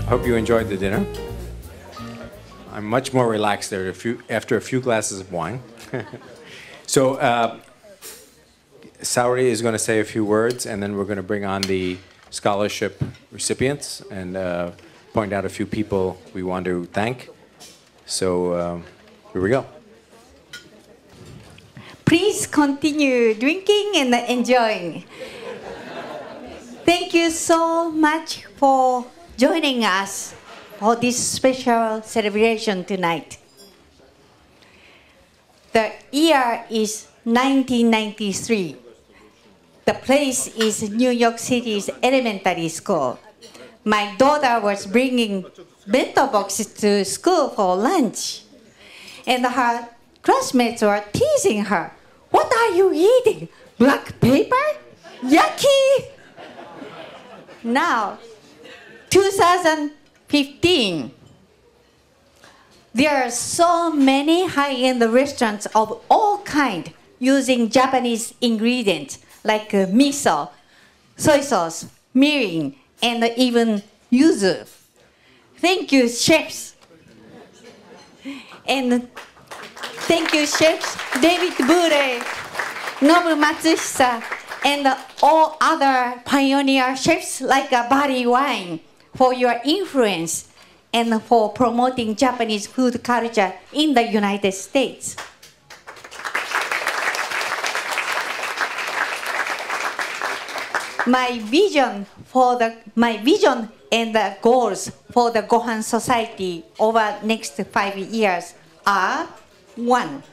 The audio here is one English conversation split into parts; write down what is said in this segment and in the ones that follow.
Hope you enjoyed the dinner. I'm much more relaxed there after a few glasses of wine. So, Saori is going to say a few words, and then we're going to bring on the scholarship recipients and point out a few people we want to thank. So, here we go. Please continue drinking and enjoying. Thank you so much for joining us for this special celebration tonight. The year is 1993. The place is New York City's elementary school. My daughter was bringing bento boxes to school for lunch, and her classmates were teasing her. "What are you eating? Black paper? Yucky!" Now, 2015, there are so many high-end restaurants of all kinds using Japanese ingredients like miso, soy sauce, mirin, and even yuzu. Thank you, chefs. And thank you, chefs David Bure, Nobu Matsuhisa, and all other pioneer chefs like Barry Wine for your influence and for promoting Japanese food culture in the United States. My vision and the goals for the Gohan Society over the next 5 years are: 1,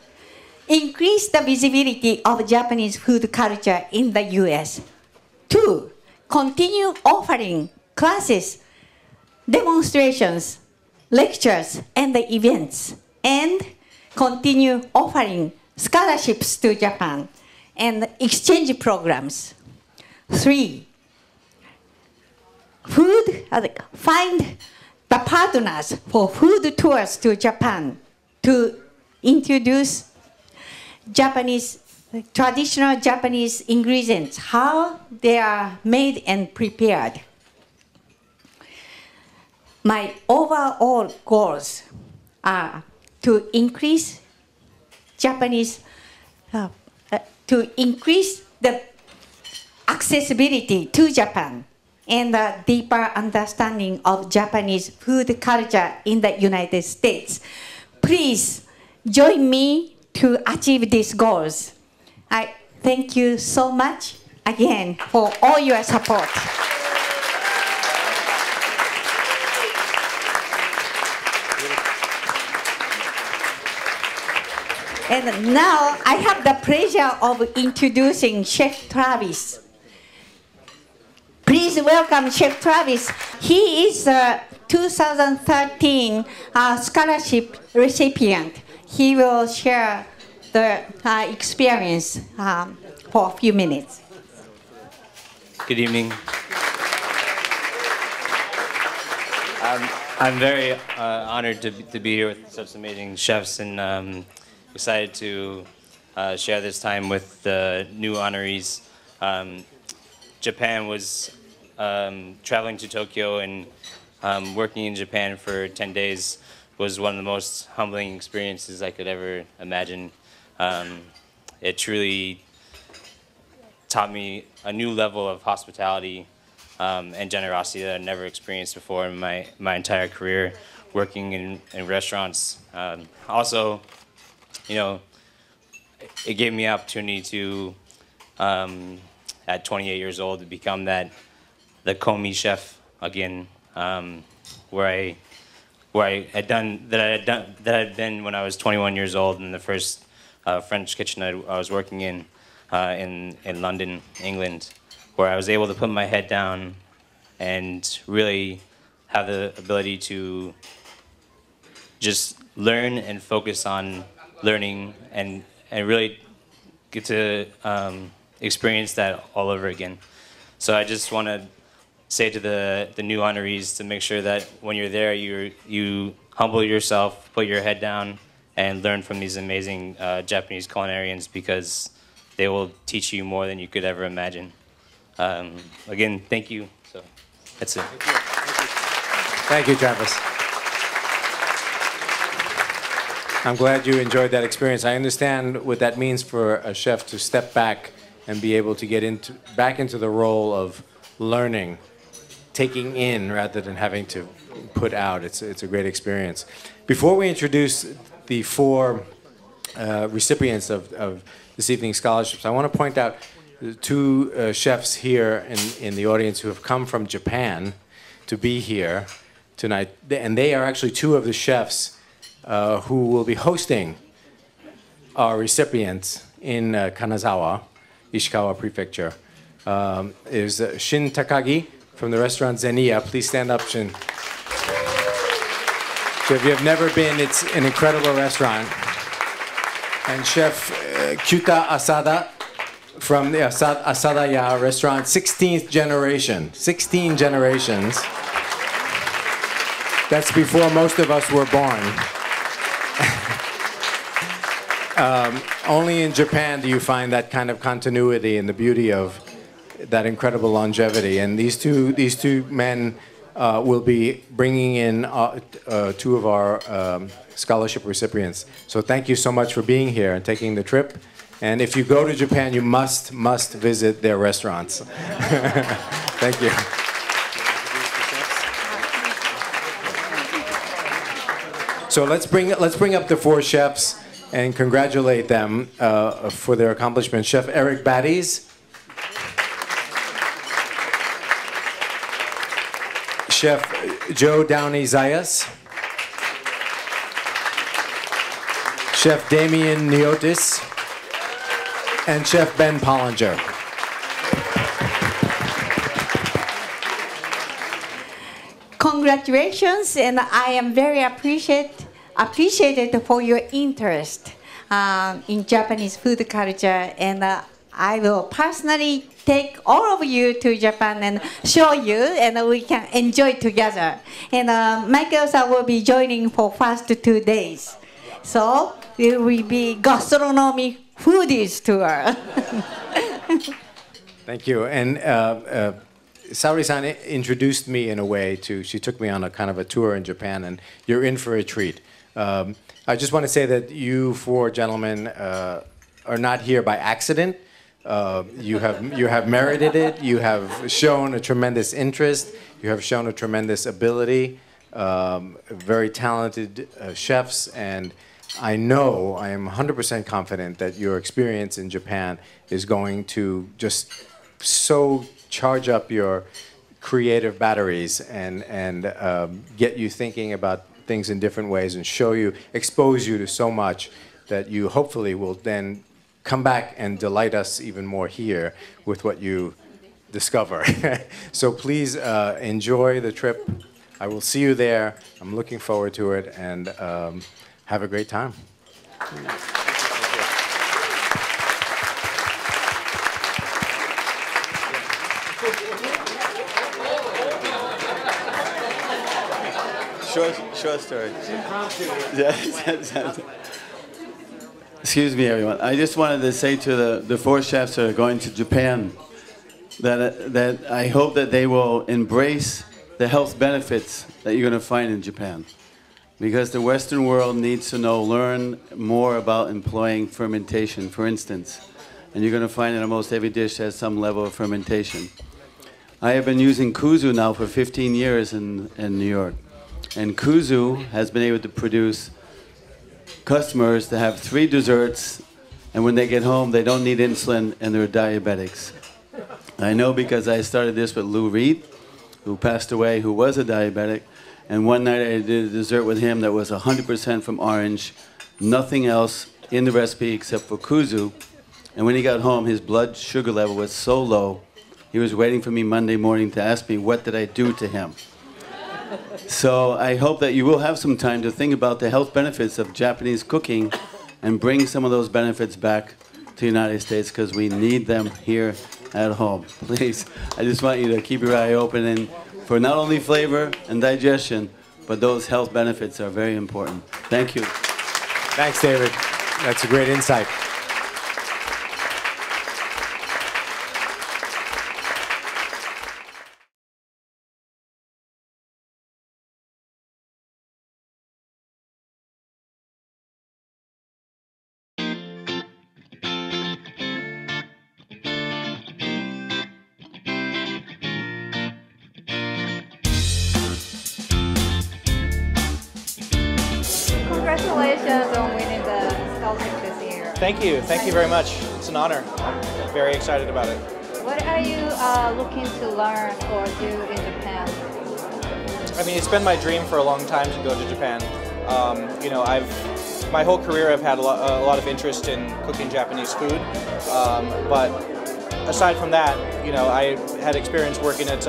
increase the visibility of Japanese food culture in the U.S. 2, continue offering classes, demonstrations, lectures, and events, and continue offering scholarships to Japan and exchange programs. 3, find the partners for food tours to Japan to introduce traditional Japanese ingredients, how they are made and prepared. My overall goals are to increase the accessibility to Japan and a deeper understanding of Japanese food culture in the United States. Please join me to achieve these goals. I thank you so much again for all your support. And now I have the pleasure of introducing Chef Travis. Please welcome Chef Travis. He is a 2013 scholarship recipient. He will share the experience for a few minutes. Good evening. I'm very honored to be here with such amazing chefs, and excited to share this time with the new honorees. Japan was traveling to Tokyo and working in Japan for 10 days was one of the most humbling experiences I could ever imagine. It truly taught me a new level of hospitality and generosity that I'd never experienced before in my entire career working in restaurants. Also, you know, it gave me the opportunity to, at 28 years old, to become the komi chef again, where I had been when I was 21 years old in the first French kitchen I was working in London, England, where I was able to put my head down and really have the ability to just learn and focus on learning and really get to experience that all over again. So I just want to say to the new honorees to make sure that when you're there, you humble yourself, put your head down, and learn from these amazing Japanese culinarians, because they will teach you more than you could ever imagine. Again, thank you. So that's it. Thank you. Thank you, Travis. I'm glad you enjoyed that experience. I understand what that means for a chef to step back and be able to get back into the role of learning, taking in rather than having to put out. It's a great experience. Before we introduce the four recipients of this evening's scholarships, I want to point out the two chefs here in the audience who have come from Japan to be here tonight. And they are actually two of the chefs who will be hosting our recipients in Kanazawa, Ishikawa Prefecture. Is Shin Takagi from the restaurant Zenia. Please stand up, Shin. So if you have never been, it's an incredible restaurant. And Chef Kyuta Asada from the Asadaya restaurant, 16th generation. 16 generations. That's before most of us were born. Only in Japan do you find that kind of continuity and the beauty of that incredible longevity. And these two men will be bringing in two of our scholarship recipients. So thank you so much for being here and taking the trip. And if you go to Japan, you must visit their restaurants. Thank you. So let's bring up the four chefs and congratulate them for their accomplishments. Chef Eric Batties, Chef Joe Downey Zayas, Chef Damien Niotis, and Chef Ben Pollinger. Congratulations, and I am very appreciated for your interest in Japanese food culture, and I will personally take all of you to Japan and show you, and we can enjoy together. And Michael-san will be joining for first 2 days. So it will be gastronomy foodies tour. Thank you. And Saori-san introduced me in a way she took me on a kind of a tour in Japan, and you're in for a treat. I just want to say that you four gentlemen are not here by accident. You have merited it. You have shown a tremendous interest. You have shown a tremendous ability. Very talented chefs, and I know, I am 100% confident that your experience in Japan is going to just so charge up your creative batteries and get you thinking about things in different ways and expose you to so much that you hopefully will then come back and delight us even more here with what you discover. So please enjoy the trip. I will see you there. I'm looking forward to it, and have a great time. Short story. Excuse me, everyone. I just wanted to say to the four chefs that are going to Japan that I hope that they will embrace the health benefits that you're going to find in Japan. Because the Western world needs to learn more about employing fermentation, for instance. And you're going to find that almost every dish has some level of fermentation. I have been using kuzu now for 15 years in New York. And kuzu has been able to produce customers to have 3 desserts, and when they get home, they don't need insulin, and they're diabetics. I know because I started this with Lou Reed, who passed away, who was a diabetic. And one night I did a dessert with him that was 100% from orange, nothing else in the recipe except for kuzu. And when he got home, his blood sugar level was so low, he was waiting for me Monday morning to ask me, what did I do to him? So I hope that you will have some time to think about the health benefits of Japanese cooking and bring some of those benefits back to the United States, because we need them here at home. Please, I just want you to keep your eye open and for not only flavor and digestion, but those health benefits are very important. Thank you. Thanks, David. That's a great insight. Congratulations on winning the scholarship this year. Thank you. Thank you very much. It's an honor. I'm very excited about it. What are you looking to learn or do in Japan? I mean, it's been my dream for a long time to go to Japan. You know, my whole career I've had a lot of interest in cooking Japanese food, but aside from that, you know, I had experience working at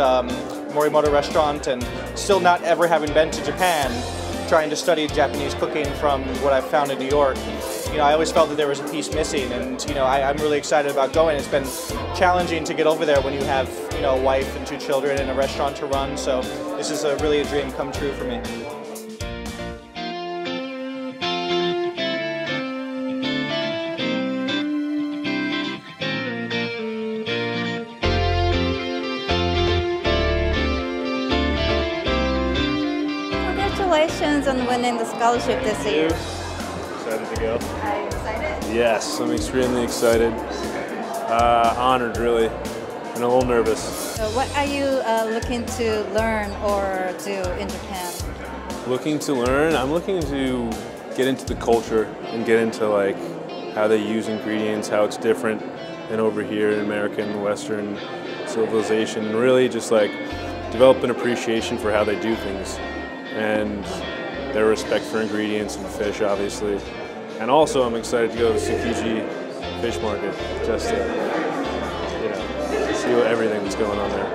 Morimoto restaurant and still not ever having been to Japan, trying to study Japanese cooking from what I've found in New York. You know, I always felt that there was a piece missing, and you know, I'm really excited about going. It's been challenging to get over there when you have, you know, a wife and 2 children and a restaurant to run, so this is really a dream come true for me. Congratulations on winning the scholarship this year. Excited to go. Are you excited? Yes, I'm extremely excited. Honored, really, and a little nervous. So what are you looking to learn or do in Japan? Looking to learn, I'm looking to get into the culture and get into like how they use ingredients, how it's different than over here in American Western civilization, and really just like develop an appreciation for how they do things and their respect for ingredients and fish, obviously. And also I'm excited to go to the Tsukiji fish market just to, you know, see what everything that's going on there.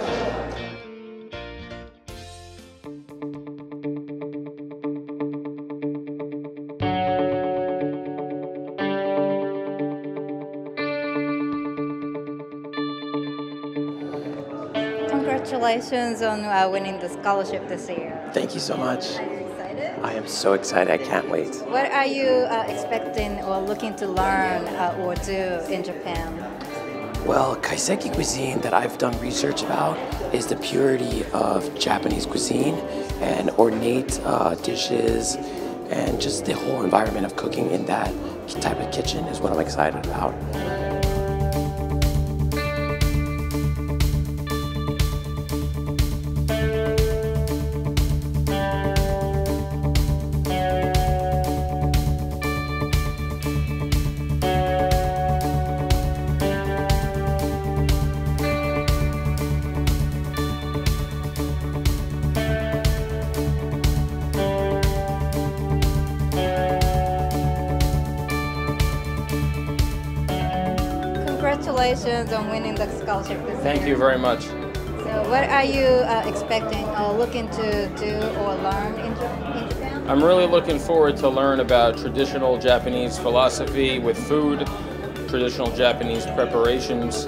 Congratulations on winning the scholarship this year. Thank you so much. Are you excited? I am so excited. I can't wait. What are you expecting or looking to learn or do in Japan? Well, kaiseki cuisine that I've done research about is the purity of Japanese cuisine and ornate dishes and just the whole environment of cooking in that type of kitchen is what I'm excited about. Congratulations on winning the scholarship this year. Thank you very much. So what are you expecting or looking to do or learn in Japan? I'm really looking forward to learn about traditional Japanese philosophy with food, traditional Japanese preparations,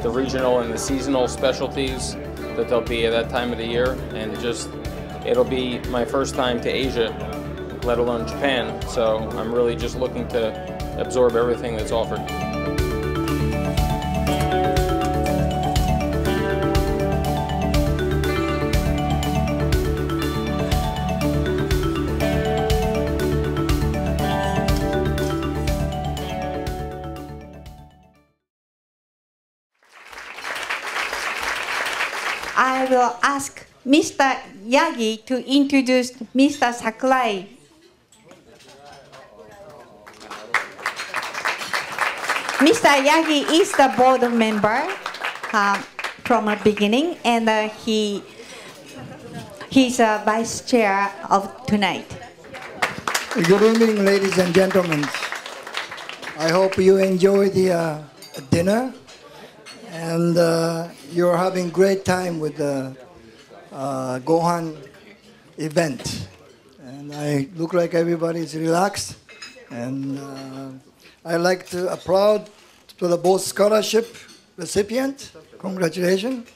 the regional and the seasonal specialties that there'll be at that time of the year, and just it'll be my first time to Asia, let alone Japan, so I'm really just looking to absorb everything that's offered. I will ask Mr. Yagi to introduce Mr. Sakurai. Mr. Yagi is the board member from the beginning, and he's a vice chair of tonight. Good evening, ladies and gentlemen. I hope you enjoy the dinner, and you're having great time with the Gohan event. And I look like everybody's relaxed, and I'd like to applaud to the both scholarship recipient. Congratulations.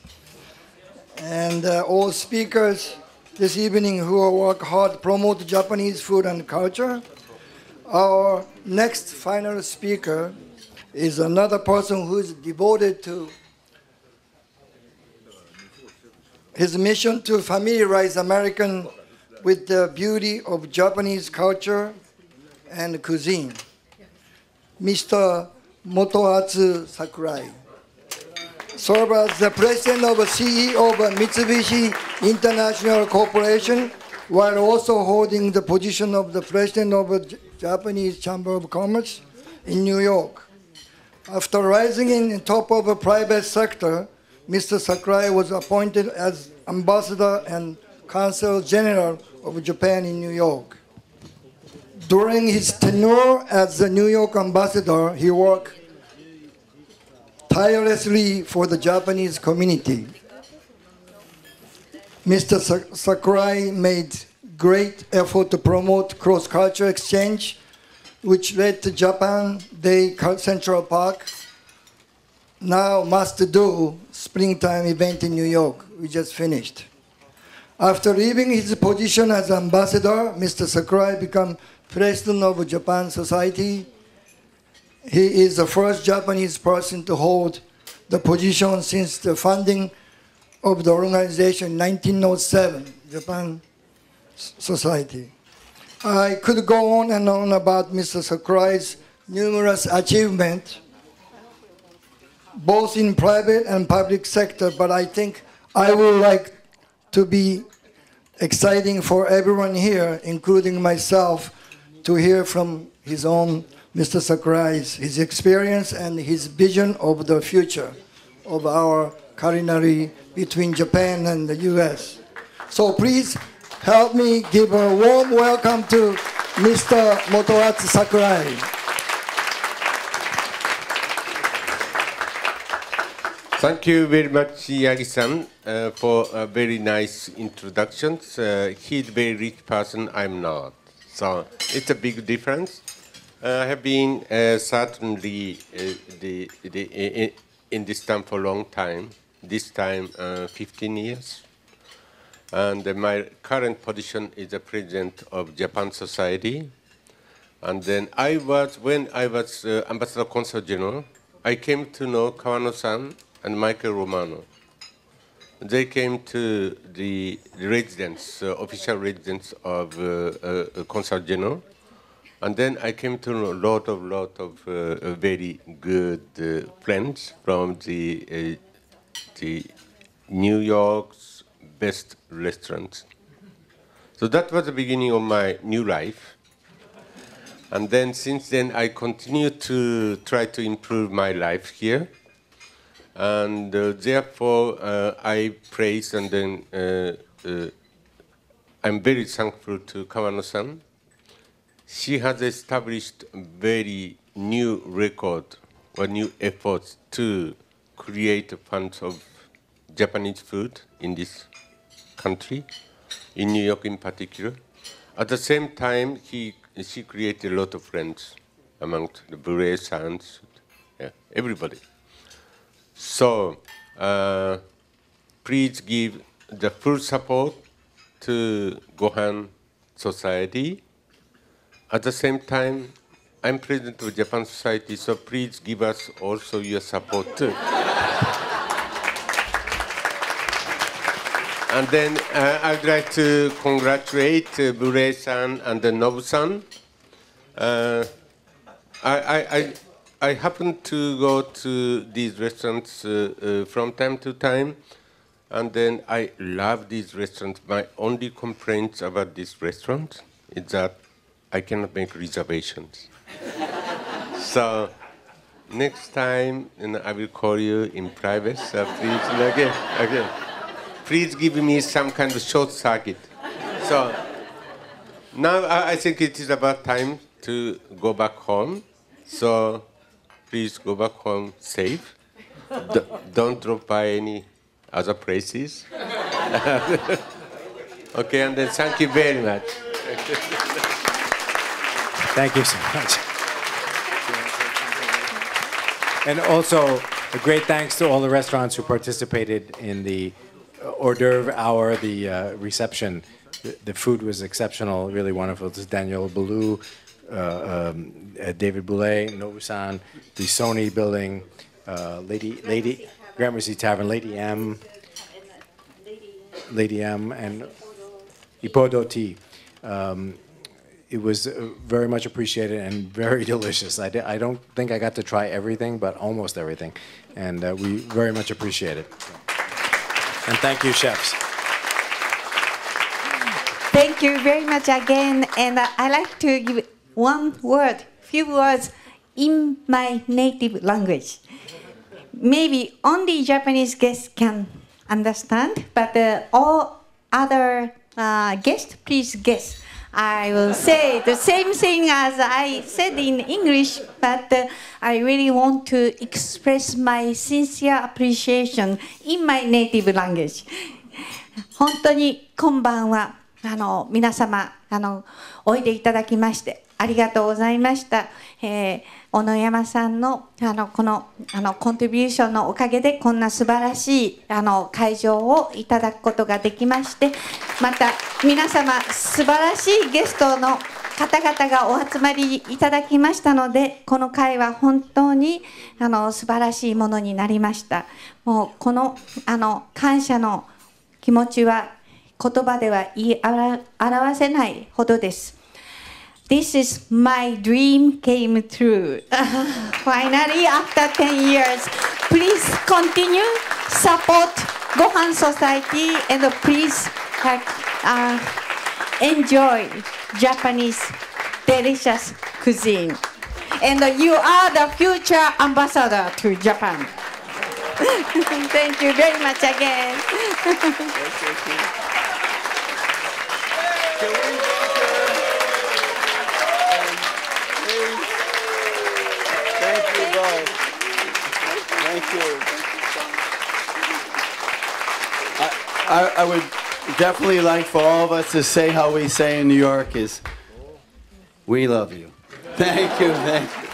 And all speakers this evening who work hard to promote Japanese food and culture. Our next final speaker is another person who is devoted to his mission to familiarize Americans with the beauty of Japanese culture and cuisine. Mr. Motoatsu Sakurai served as the president of CEO of Mitsubishi International Corporation, while also holding the position of the president of Japanese Chamber of Commerce in New York. After rising in top of the private sector, Mr. Sakurai was appointed as Ambassador and Consul General of Japan in New York. During his tenure as the New York ambassador, he worked tirelessly for the Japanese community. Mr. Sakurai made great effort to promote cross-cultural exchange, which led to Japan Day Central Park, now must-do springtime event in New York. We just finished. After leaving his position as ambassador, Mr. Sakurai became president of Japan Society. He is the first Japanese person to hold the position since the founding of the organization in 1907, Japan Society. I could go on and on about Mr. Sakurai's numerous achievements, both in private and public sector, but I think I would like to be exciting for everyone here, including myself, to hear from his own Mr. Sakurai's, his experience and his vision of the future of our culinary between Japan and the US. So please help me give a warm welcome to Mr. Motoatsu Sakurai. Thank you very much, Yagi-san, for a very nice introduction. He's a very rich person, I'm not. So it's a big difference. I have been certainly in this town for a long time, this time 15 years. And my current position is the president of Japan Society. And then when I was Ambassador Consul General, I came to know Kawano-san and Michael Romano. They came to the residence, official residence of Consul General, and then I came to know a lot of very good friends from the New York's best restaurants. So that was the beginning of my new life. And then since then, I continue to try to improve my life here. And therefore, I praise and then I'm very thankful to Kawano-san. She has established a very new record or new efforts to create a fund of Japanese food in this country, in New York in particular. At the same time, she created a lot of friends among the Bure-sans, everybody. So please give the full support to Gohan Society. At the same time, I'm president of Japan Society, so please give us also your support too. And then I'd like to congratulate Bure-san and Nobu-san. I happen to go to these restaurants from time to time, and then I love these restaurants. My only complaints about this restaurant is that I cannot make reservations. So next time, I will call you in private, so please, again. Please give me some kind of short circuit. So now I think it is about time to go back home. So please go back home safe. Don't drop by any other places. Okay, and then thank you very much. Thank you so much. And also, a great thanks to all the restaurants who participated in the hors d'oeuvre hour, the reception. The food was exceptional, really wonderful. This is Daniel Balou, David Boulay, Nobu-san, the Sony building, Lady Gramercy Tavern, Lady M, and Ipodo Tea. It was very much appreciated and very delicious. I don't think I got to try everything, but almost everything. And we very much appreciate it. And thank you, chefs. Thank you very much again. And I'd like to give one word, few words in my native language. Maybe only Japanese guests can understand, but all other guests, please guess. I will say the same thing as I said in English, but I really want to express my sincere appreciation in my native language. 本当にこんばんは。皆様おいでいただきましてありがとうございました。小野山さんのこのコントリビューションのおかげでこんな素晴らしい会場をいただくことができまして、また皆様素晴らしいゲストの方々がお集まりいただきましたので、この会は本当に素晴らしいものになりました。もうこの感謝の気持ちは言葉では言い表せないほどです。This is my dream came true. Finally, after 10 years, please continue support Gohan Society and please enjoy Japanese delicious cuisine. And you are the future ambassador to Japan. Thank you very much again. Thank you. I would definitely like for all of us to say how we say in New York is, we love you. Thank you. Thank you.